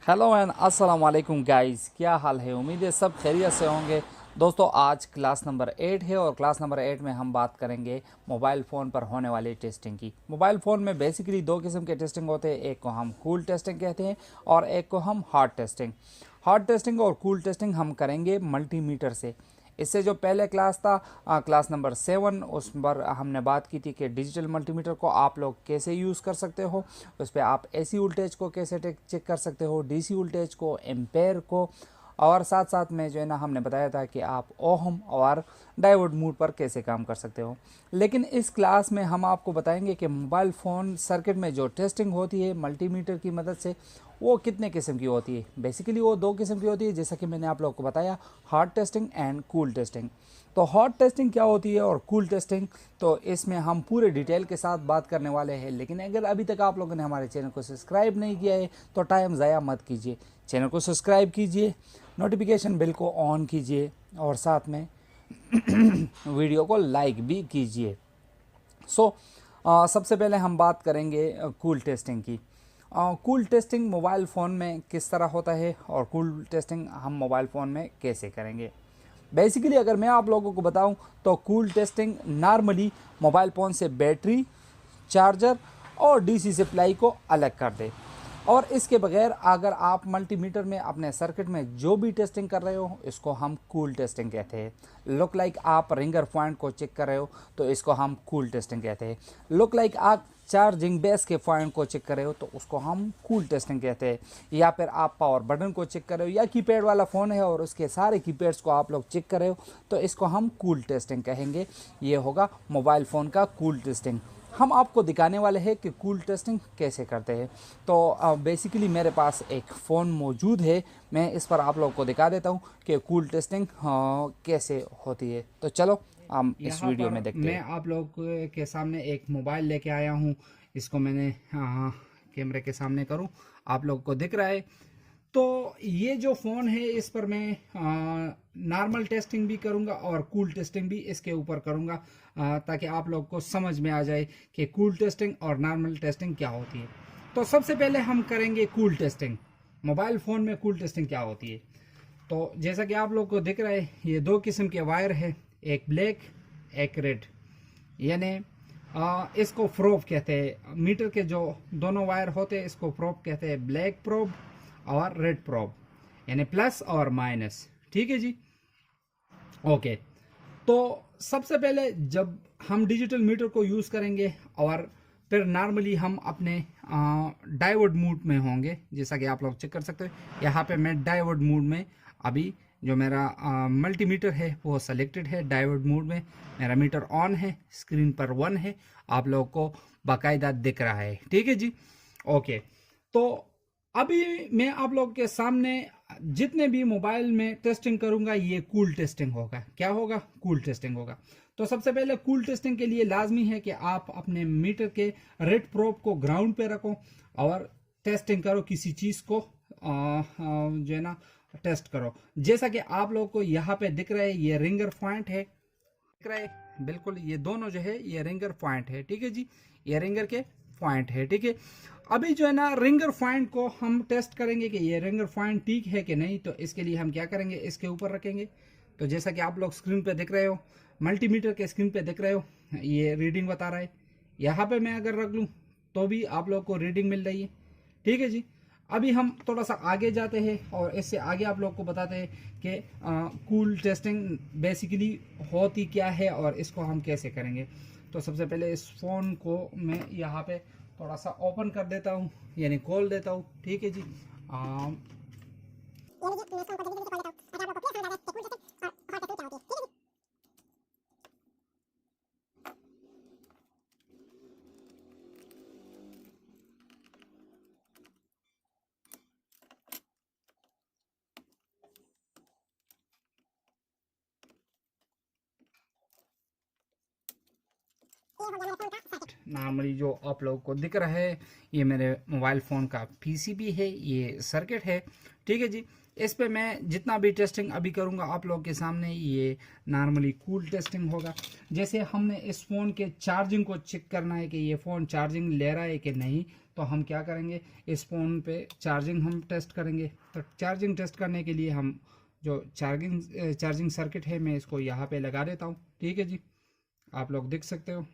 Hello and अस्सलाम वालेकुम guys, क्या हाल है। उम्मीद है सब खैरियत से होंगे। दोस्तों, आज क्लास नंबर 8 है और क्लास नंबर 8 में हम बात करेंगे मोबाइल फ़ोन पर होने वाली टेस्टिंग की। मोबाइल फ़ोन में बेसिकली दो किस्म के टेस्टिंग होते हैं, एक को हम कूल टेस्टिंग कहते हैं और एक को हम हॉट टेस्टिंग। हॉट टेस्टिंग और कूल टेस्टिंग हम करेंगे मल्टीमीटर से। इससे जो पहले क्लास था, क्लास नंबर 7, उस पर हमने बात की थी कि डिजिटल मल्टीमीटर को आप लोग कैसे यूज़ कर सकते हो। उस पर आप एसी वोल्टेज को कैसे चेक कर सकते हो, डीसी वोल्टेज को, एम्पेयर को, और साथ साथ में जो है ना हमने बताया था कि आप ओहम और डायोड मोड पर कैसे काम कर सकते हो। लेकिन इस क्लास में हम आपको बताएंगे कि मोबाइल फ़ोन सर्किट में जो टेस्टिंग होती है मल्टीमीटर की मदद से, वो कितने किस्म की होती है। बेसिकली वो दो किस्म की होती है, जैसा कि मैंने आप लोगों को बताया, hot testing and cool testing. तो हॉट टेस्टिंग क्या होती है और कूल टेस्टिंग, तो इसमें हम पूरे डिटेल के साथ बात करने वाले हैं। लेकिन अगर अभी तक आप लोगों ने हमारे चैनल को सब्सक्राइब नहीं किया है तो टाइम ज़ाया मत कीजिए, चैनल को सब्सक्राइब कीजिए, नोटिफिकेशन बेल को ऑन कीजिए और साथ में वीडियो को लाइक भी कीजिए। सबसे पहले हम बात करेंगे कूल टेस्टिंग की। कूल टेस्टिंग मोबाइल फ़ोन में किस तरह होता है और कूल टेस्टिंग हम मोबाइल फ़ोन में कैसे करेंगे। बेसिकली अगर मैं आप लोगों को बताऊं तो cool testing normally mobile phone से बैटरी, चार्जर और डीसी सप्लाई को अलग कर दे, और इसके बगैर अगर आप मल्टीमीटर में अपने सर्किट में जो भी टेस्टिंग कर रहे हो, इसको हम कूल टेस्टिंग कहते हैं। लुक लाइक आप रिंगर पॉइंट को चेक कर रहे हो तो इसको हम कूल टेस्टिंग कहते हैं। लुक लाइक आप चार्जिंग बेस के पॉइंट को चेक कर रहे हो तो उसको हम कूल टेस्टिंग कहते हैं। या फिर आप पावर बटन को चेक कर रहे हो, या कीपैड वाला फ़ोन है और उसके सारे कीपैड्स को आप लोग चेक कर रहे हो तो इसको हम कूल टेस्टिंग कहेंगे। ये होगा मोबाइल फ़ोन का कूल टेस्टिंग। हम आपको दिखाने वाले हैं कि कूल टेस्टिंग कैसे करते हैं। तो बेसिकली मेरे पास एक फ़ोन मौजूद है, मैं इस पर आप लोगों को दिखा देता हूँ कि कूल टेस्टिंग कैसे होती है। तो चलो हम इस यहाँ वीडियो पर में देखते मैं हैं। आप लोग के सामने एक मोबाइल लेके आया हूँ। इसको मैंने कैमरे के सामने करूँ, आप लोग को दिख रहा है। तो ये जो फ़ोन है इस पर मैं नॉर्मल टेस्टिंग भी करूँगा और कूल टेस्टिंग भी इसके ऊपर करूँगा, ताकि आप लोग को समझ में आ जाए कि कूल टेस्टिंग और नॉर्मल टेस्टिंग क्या होती है। तो सबसे पहले हम करेंगे कूल टेस्टिंग। मोबाइल फ़ोन में कूल टेस्टिंग क्या होती है, तो जैसा कि आप लोग को दिख रहा है, ये दो किस्म के वायर है, एक ब्लैक एक रेड। यानी इसको प्रोब कहते हैं। मीटर के जो दोनों वायर होते हैं इसको प्रोब कहते हैं, ब्लैक प्रोब और रेड प्रोब, यानी प्लस और माइनस। ठीक है जी, ओके। तो सबसे पहले जब हम डिजिटल मीटर को यूज़ करेंगे और फिर नॉर्मली हम अपने डायोड मोड में होंगे, जैसा कि आप लोग चेक कर सकते हो। यहाँ पे मैं डायोड मोड में, अभी जो मेरा मल्टीमीटर है वो सेलेक्टेड है डायोड मोड में। मेरा मीटर ऑन है, स्क्रीन पर 1 है, आप लोग को बाकायदा दिख रहा है। ठीक है जी, ओके। तो अभी मैं आप लोग के सामने जितने भी मोबाइल में टेस्टिंग करूंगा ये कूल टेस्टिंग होगा। क्या होगा? कूल टेस्टिंग होगा। तो सबसे पहले कूल टेस्टिंग के लिए लाजमी है कि आप अपने मीटर के रेड प्रोब को ग्राउंड पे रखो और टेस्टिंग करो, किसी चीज को जो है ना टेस्ट करो। जैसा कि आप लोग को यहाँ पे दिख रहा है, ये रिंगर पॉइंट है, दिख रहा है बिल्कुल। ये दोनों जो है ये रिंगर पॉइंट है। ठीक है जी, ये रिंगर के पॉइंट है। ठीक है, अभी जो है ना रिंगर पॉइंट को हम टेस्ट करेंगे कि ये रिंगर पॉइंट ठीक है कि नहीं। तो इसके लिए हम क्या करेंगे, इसके ऊपर रखेंगे। तो जैसा कि आप लोग स्क्रीन पे दिख रहे हो, मल्टीमीटर के स्क्रीन पे दिख रहे हो, ये रीडिंग बता रहा है। यहाँ पे मैं अगर रख लूँ तो भी आप लोग को रीडिंग मिल रही है। ठीक है जी, अभी हम थोड़ा सा आगे जाते हैं और इससे आगे आप लोग को बताते हैं कि कूल टेस्टिंग बेसिकली होती क्या है और इसको हम कैसे करेंगे। तो सबसे पहले इस फ़ोन को मैं यहाँ पे थोड़ा सा ओपन कर देता हूँ, यानी खोल देता हूँ। ठीक है जी, नॉर्मली जो आप लोगों को दिख रहा है ये मेरे मोबाइल फ़ोन का पीसीबी है, ये सर्किट है। ठीक है जी, इस पे मैं जितना भी टेस्टिंग अभी करूँगा आप लोगों के सामने, ये नॉर्मली कूल टेस्टिंग होगा। जैसे हमने इस फ़ोन के चार्जिंग को चेक करना है कि ये फ़ोन चार्जिंग ले रहा है कि नहीं, तो हम क्या करेंगे, इस फ़ोन पे चार्जिंग हम टेस्ट करेंगे। तो चार्जिंग टेस्ट करने के लिए हम जो चार्जिंग सर्किट है मैं इसको यहाँ पे लगा देता हूँ। ठीक है जी, आप लोग देख सकते हो।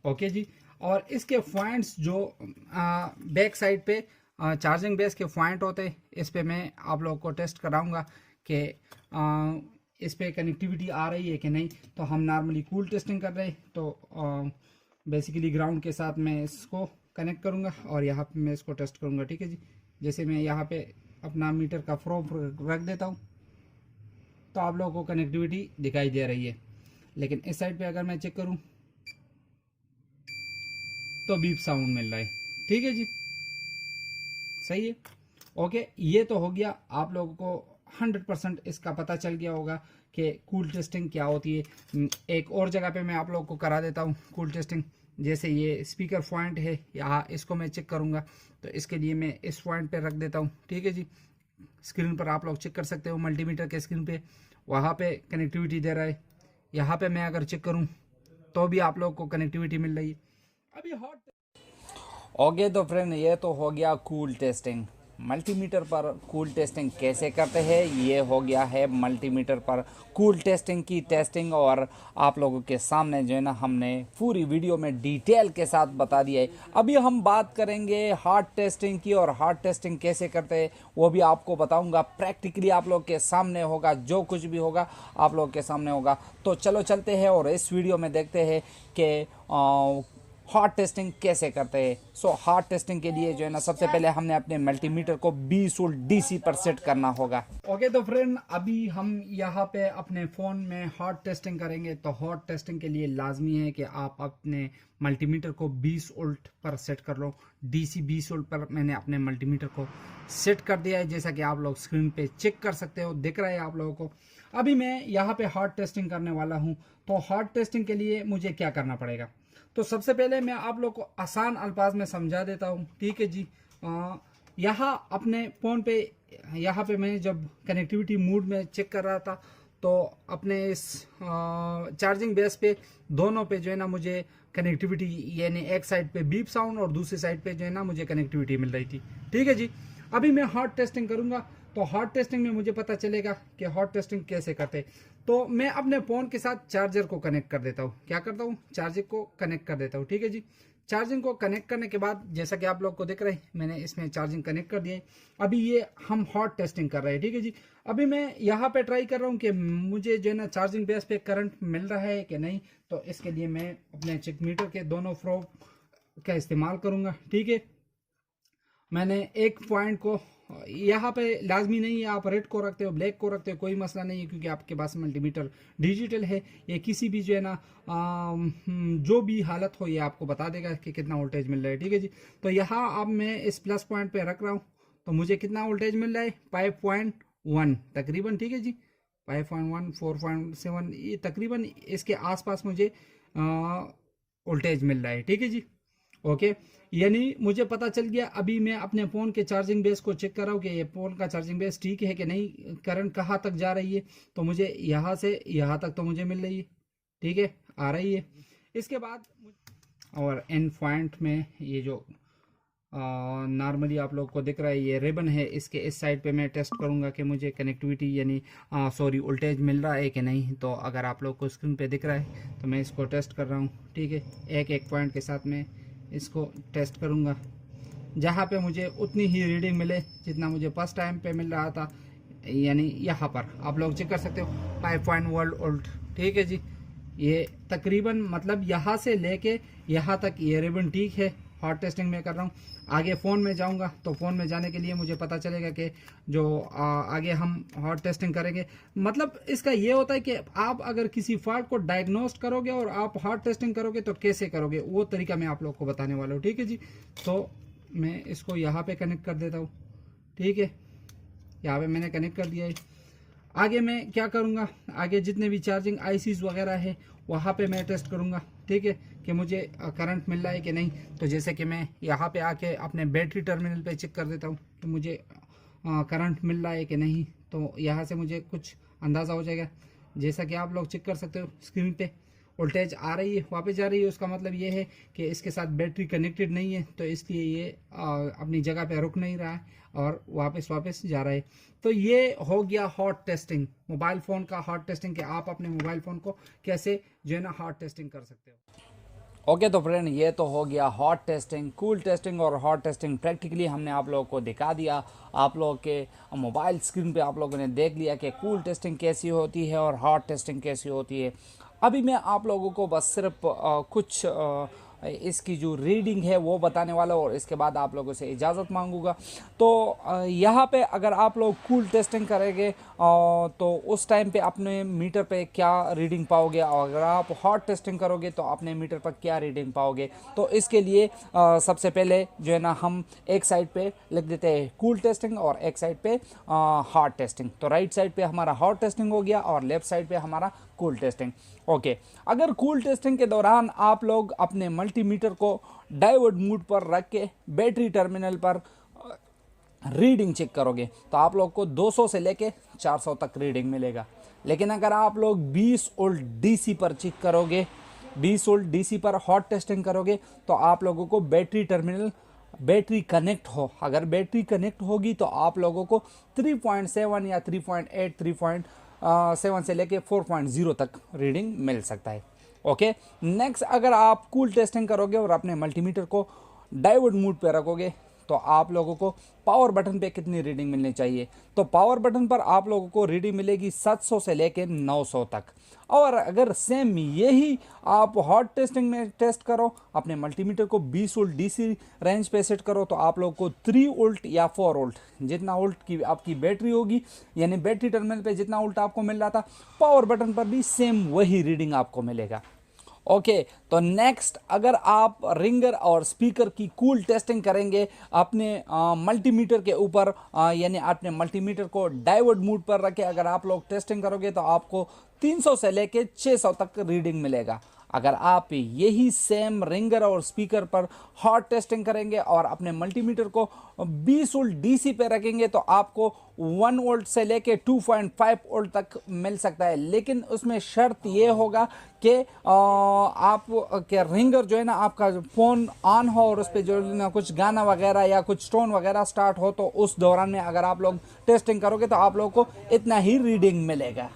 ओके जी, और इसके पॉइंट्स जो बैक साइड पे चार्जिंग बेस के पॉइंट होते हैं, इस पे मैं आप लोगों को टेस्ट कराऊंगा कि इस पे कनेक्टिविटी आ रही है कि नहीं। तो हम नॉर्मली कूल टेस्टिंग कर रहे हैं, तो बेसिकली ग्राउंड के साथ मैं इसको कनेक्ट करूंगा और यहाँ पे मैं इसको टेस्ट करूंगा। ठीक है जी, जैसे मैं यहाँ पे अपना मीटर का प्रोब रख देता हूँ तो आप लोगों को कनेक्टिविटी दिखाई दे रही है। लेकिन इस साइड पे अगर मैं चेक करूँ तो बीप साउंड मिल रहा है। ठीक है जी, सही है। ओके, ये तो हो गया, आप लोगों को 100% इसका पता चल गया होगा कि कूल टेस्टिंग क्या होती है। एक और जगह पे मैं आप लोगों को करा देता हूँ कूल टेस्टिंग। जैसे ये स्पीकर पॉइंट है यहाँ, इसको मैं चेक करूँगा तो इसके लिए मैं इस पॉइंट पे रख देता हूँ। ठीक है जी, स्क्रीन पर आप लोग चेक कर सकते हो, मल्टीमीटर के स्क्रीन पे वहाँ पे कनेक्टिविटी दे रहा है। यहाँ पे मैं अगर चेक करूँ तो भी आप लोग को कनेक्टिविटी मिल रही है। अभी हॉट ओके तो फ्रेंड, ये तो हो गया कूल टेस्टिंग। मल्टीमीटर पर कूल टेस्टिंग कैसे करते हैं, ये हो गया है मल्टीमीटर पर कूल टेस्टिंग की टेस्टिंग। और आप लोगों के सामने जो है ना हमने पूरी वीडियो में डिटेल के साथ बता दिया है। अभी हम बात करेंगे हार्ड टेस्टिंग की, और हार्ड टेस्टिंग कैसे करते हैं वो भी आपको बताऊंगा। प्रैक्टिकली आप लोग के सामने होगा, जो कुछ भी होगा आप लोग के सामने होगा। तो चलो चलते हैं और इस वीडियो में देखते हैं कि हार्ड टेस्टिंग कैसे करते हैं। सो हार्ड टेस्टिंग के लिए जो है ना सबसे पहले हमने अपने मल्टीमीटर को 20 वोल्ट डीसी पर सेट करना होगा। ओके तो फ्रेंड, अभी हम यहाँ पे अपने फ़ोन में हॉट टेस्टिंग करेंगे। तो हॉट टेस्टिंग के लिए लाजमी है कि आप अपने मल्टीमीटर को 20 वोल्ट पर सेट कर लो। डीसी 20 वोल्ट पर मैंने अपने मल्टीमीटर को सेट कर दिया है, जैसा कि आप लोग स्क्रीन पे चेक कर सकते हो, दिख रहा है आप लोगों को। अभी मैं यहाँ पे हॉट टेस्टिंग करने वाला हूँ। तो हॉट टेस्टिंग के लिए मुझे क्या करना पड़ेगा, तो सबसे पहले मैं आप लोग को आसान अल्फाज में समझा देता हूँ। ठीक है जी, यहाँ अपने फ़ोन पे, यहाँ पे मैं जब कनेक्टिविटी मोड में चेक कर रहा था तो अपने इस चार्जिंग बेस पे दोनों पे जो है ना मुझे कनेक्टिविटी, यानी एक साइड पे बीप साउंड और दूसरी साइड पे जो है ना मुझे कनेक्टिविटी मिल रही थी। ठीक है जी, अभी मैं हॉट टेस्टिंग करूँगा तो हॉट टेस्टिंग में मुझे पता चलेगा कि हॉट टेस्टिंग कैसे करते हैं। तो मैं अपने फ़ोन के साथ चार्जर को कनेक्ट कर देता हूँ। क्या करता हूँ, चार्जर को कनेक्ट कर देता हूँ। ठीक है जी, चार्जिंग को कनेक्ट करने के बाद जैसा कि आप लोग को दिख रहा है, मैंने इसमें चार्जिंग कनेक्ट कर दिया है। अभी ये हम हॉट टेस्टिंग कर रहे हैं। ठीक है जी, अभी मैं यहाँ पे ट्राई कर रहा हूँ कि मुझे जो है ना चार्जिंग बेस पे करंट मिल रहा है कि नहीं। तो इसके लिए मैं अपने चेक मीटर के दोनों प्रोब का इस्तेमाल करूँगा। ठीक है, मैंने एक पॉइंट को यहाँ पे लाजमी नहीं है आप रेड को रखते हो, ब्लैक को रखते हो, कोई मसला नहीं है, क्योंकि आपके पास मल्टीमीटर डिजिटल है। ये किसी भी जो है ना जो भी हालत हो ये आपको बता देगा कि कितना वोल्टेज मिल रहा है। ठीक है जी, तो यहाँ अब मैं इस प्लस पॉइंट पे रख रहा हूँ तो मुझे कितना वोल्टेज मिल रहा है, 5.1 तकरीबन। ठीक है जी, 5.1 4.7 ये तकरीबन इसके आसपास मुझे वोल्टेज मिल रहा है। ठीक है जी, ओके, यानी मुझे पता चल गया। अभी मैं अपने फ़ोन के चार्जिंग बेस को चेक कर रहा हूँ कि ये फ़ोन का चार्जिंग बेस ठीक है कि नहीं, करंट कहाँ तक जा रही है। तो मुझे यहाँ से यहाँ तक तो मुझे मिल रही है। ठीक है, आ रही है। इसके बाद और एंड पॉइंट में ये जो नॉर्मली आप लोग को दिख रहा है ये रिबन है, इसके इस साइड पे मैं टेस्ट करूंगा कि मुझे कनेक्टिविटी यानी सॉरी वोल्टेज मिल रहा है कि नहीं। तो अगर आप लोग को स्क्रीन पे दिख रहा है तो मैं इसको टेस्ट कर रहा हूँ। ठीक है, एक एक पॉइंट के साथ मैं इसको टेस्ट करूंगा, जहाँ पे मुझे उतनी ही रीडिंग मिले जितना मुझे फर्स्ट टाइम पे मिल रहा था। यानी यहाँ पर आप लोग चेक कर सकते हो 5.1 वोल्ट। ठीक है जी, ये तकरीबन मतलब यहाँ से लेके यहाँ तक ये रिबन ठीक है। हॉट टेस्टिंग में कर रहा हूँ। आगे फ़ोन में जाऊँगा तो फ़ोन में जाने के लिए मुझे पता चलेगा कि जो आगे हम हॉट टेस्टिंग करेंगे, मतलब इसका ये होता है कि आप अगर किसी फॉल्ट को डायग्नोस्ट करोगे और आप हॉट टेस्टिंग करोगे तो कैसे करोगे, वो तरीका मैं आप लोग को बताने वाला हूँ। ठीक है जी, तो मैं इसको यहाँ पे कनेक्ट कर देता हूँ। ठीक है, यहाँ पे मैंने कनेक्ट कर दिया है। आगे मैं क्या करूँगा, आगे जितने भी चार्जिंग आईसीज वगैरह है वहाँ पे मैं टेस्ट करूँगा। ठीक है, कि मुझे करंट मिल रहा है कि नहीं। तो जैसे कि मैं यहाँ पे आके अपने बैटरी टर्मिनल पे चेक कर देता हूँ कि मुझे करंट मिल रहा है कि नहीं। तो यहाँ से मुझे कुछ अंदाज़ा हो जाएगा, जैसा कि आप लोग चेक कर सकते हो स्क्रीन पे वोल्टेज आ रही है वापस जा रही है, उसका मतलब ये है कि इसके साथ बैटरी कनेक्टेड नहीं है, तो इसलिए ये अपनी जगह पे रुक नहीं रहा है और वापस जा रहा है। तो ये हो गया हॉट टेस्टिंग, मोबाइल फ़ोन का हॉट टेस्टिंग, कि आप अपने मोबाइल फ़ोन को कैसे जो है ना हॉट टेस्टिंग कर सकते हो। ओके तो फ्रेंड, ये तो हो गया हॉट टेस्टिंग, कूल टेस्टिंग और हॉट टेस्टिंग प्रैक्टिकली हमने आप लोगों को दिखा दिया। आप लोगों के मोबाइल स्क्रीन पे आप लोगों ने देख लिया कि कूल टेस्टिंग कैसी होती है और हॉट टेस्टिंग कैसी होती है। अभी मैं आप लोगों को बस सिर्फ कुछ इसकी जो रीडिंग है वो बताने वाला हूँ और इसके बाद आप लोगों से इजाज़त मांगूंगा। तो यहाँ पे अगर आप लोग कूल टेस्टिंग करेंगे तो उस टाइम पे अपने मीटर पे क्या रीडिंग पाओगे, और अगर आप हॉट टेस्टिंग करोगे तो अपने मीटर पर क्या रीडिंग पाओगे। तो इसके लिए सबसे पहले जो है ना हम एक साइड पे लिख देते हैं कूल टेस्टिंग और एक साइड पे हॉट टेस्टिंग। तो राइट साइड पे हमारा हॉट टेस्टिंग हो गया और लेफ्ट साइड पे हमारा कूल टेस्टिंग। ओके, अगर कूल टेस्टिंग के दौरान आप लोग अपने मल्टीमीटर को डायोड मोड पर रख के बैटरी टर्मिनल पर रीडिंग चेक करोगे तो आप लोग को 200 से लेके 400 तक रीडिंग मिलेगा। लेकिन अगर आप लोग 20 वोल्ट डीसी पर चेक करोगे, 20 वोल्ट डीसी पर हॉट टेस्टिंग करोगे तो आप लोगों को बैटरी कनेक्ट हो, अगर बैटरी कनेक्ट होगी तो आप लोगों को 3.7 या 3.8 3.7 से लेके 4.0 तक रीडिंग मिल सकता है। ओके, नेक्स्ट अगर आप कूल टेस्टिंग करोगे और अपने मल्टीमीटर को डायोड मोड पे रखोगे तो आप लोगों को पावर बटन पे कितनी रीडिंग मिलनी चाहिए। तो पावर बटन पर आप लोगों को रीडिंग मिलेगी 700 से लेके 900 तक। और अगर सेम यही आप हॉट टेस्टिंग में टेस्ट करो, अपने मल्टीमीटर को 20 वोल्ट डीसी रेंज पे सेट करो तो आप लोग को 3 वोल्ट या 4 वोल्ट, जितना वोल्ट की आपकी बैटरी होगी, यानी बैटरी टर्मिनल पे जितना वोल्ट आपको मिल रहा था, पावर बटन पर भी सेम वही रीडिंग आपको मिलेगा। ओके, तो नेक्स्ट अगर आप रिंगर और स्पीकर की कूल टेस्टिंग करेंगे अपने मल्टीमीटर के ऊपर, यानी अपने मल्टीमीटर को डायोड मोड पर रखे अगर आप लोग टेस्टिंग करोगे तो आपको 300 से लेके 600 तक रीडिंग मिलेगा। अगर आप यही सेम रिंगर और स्पीकर पर हॉट टेस्टिंग करेंगे और अपने मल्टीमीटर को 20 वोल्ट डीसी पे रखेंगे तो आपको 1 वोल्ट से लेके 2.5 वोल्ट तक मिल सकता है। लेकिन उसमें शर्त ये होगा कि आप के रिंगर जो है ना आपका फ़ोन ऑन हो और उस पर जो ना कुछ गाना वगैरह या कुछ टोन वगैरह स्टार्ट हो, तो उस दौरान में अगर आप लोग टेस्टिंग करोगे तो आप लोगों को इतना ही रीडिंग मिलेगा।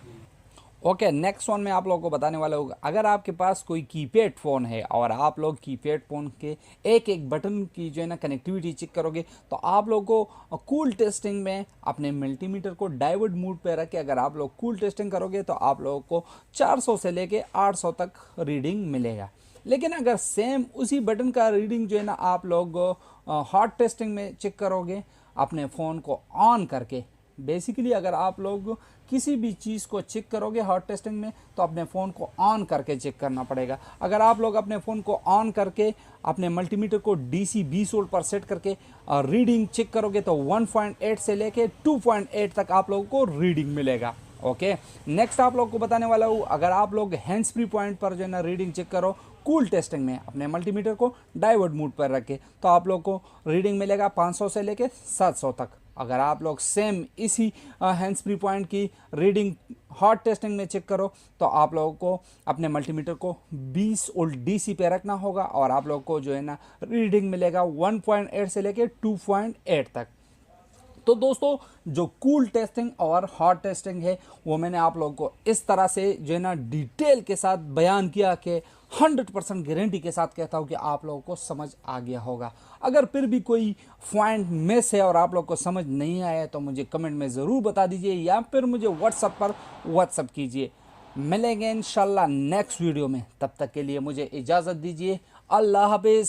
ओके, नेक्स्ट वन मैं आप लोगों को बताने वाला हूँ। अगर आपके पास कोई कीपैड फ़ोन है और आप लोग कीपैड फ़ोन के एक एक बटन की जो है ना कनेक्टिविटी चेक करोगे तो आप लोगों को कूल टेस्टिंग में अपने मल्टीमीटर को डायोड मोड पे रख के अगर आप लोग कूल टेस्टिंग करोगे तो आप लोगों को 400 से लेके 800 तक रीडिंग मिलेगा। लेकिन अगर सेम उसी बटन का रीडिंग जो है ना आप लोग हॉट टेस्टिंग में चेक करोगे अपने फ़ोन को ऑन करके, बेसिकली अगर आप लोग किसी भी चीज़ को चेक करोगे हॉट टेस्टिंग में तो अपने फ़ोन को ऑन करके चेक करना पड़ेगा। अगर आप लोग अपने फ़ोन को ऑन करके अपने मल्टीमीटर को डीसी 20 वोल्ट पर सेट करके रीडिंग चेक करोगे तो 1.8 से लेके 2.8 तक आप लोगों को रीडिंग मिलेगा। ओके, नेक्स्ट आप लोग को बताने वाला हूँ, अगर आप लोग हैंड्स फ्री पॉइंट पर जो है ना रीडिंग चेक करो कूल टेस्टिंग में अपने मल्टीमीटर को डायोड मोड पर रख के तो आप लोग को रीडिंग मिलेगा 500 से लेके 700 तक। अगर आप लोग सेम इसी हैंड्स फ्री पॉइंट की रीडिंग हॉट टेस्टिंग में चेक करो तो आप लोगों को अपने मल्टीमीटर को 20 वोल्ट डीसी पे रखना होगा और आप लोगों को जो है ना रीडिंग मिलेगा 1.8 से लेके 2.8 तक। तो दोस्तों, जो कूल टेस्टिंग और हॉट टेस्टिंग है वो मैंने आप लोगों को इस तरह से जो है ना डिटेल के साथ बयान किया कि 100% गारंटी के साथ कहता हूँ कि आप लोगों को समझ आ गया होगा। अगर फिर भी कोई पॉइंट मिस है और आप लोग को समझ नहीं आया तो मुझे कमेंट में ज़रूर बता दीजिए या फिर मुझे व्हाट्सएप कीजिए। मिलेंगे इंशाल्लाह नेक्स्ट वीडियो में, तब तक के लिए मुझे इजाज़त दीजिए। अल्लाह हाफिज़।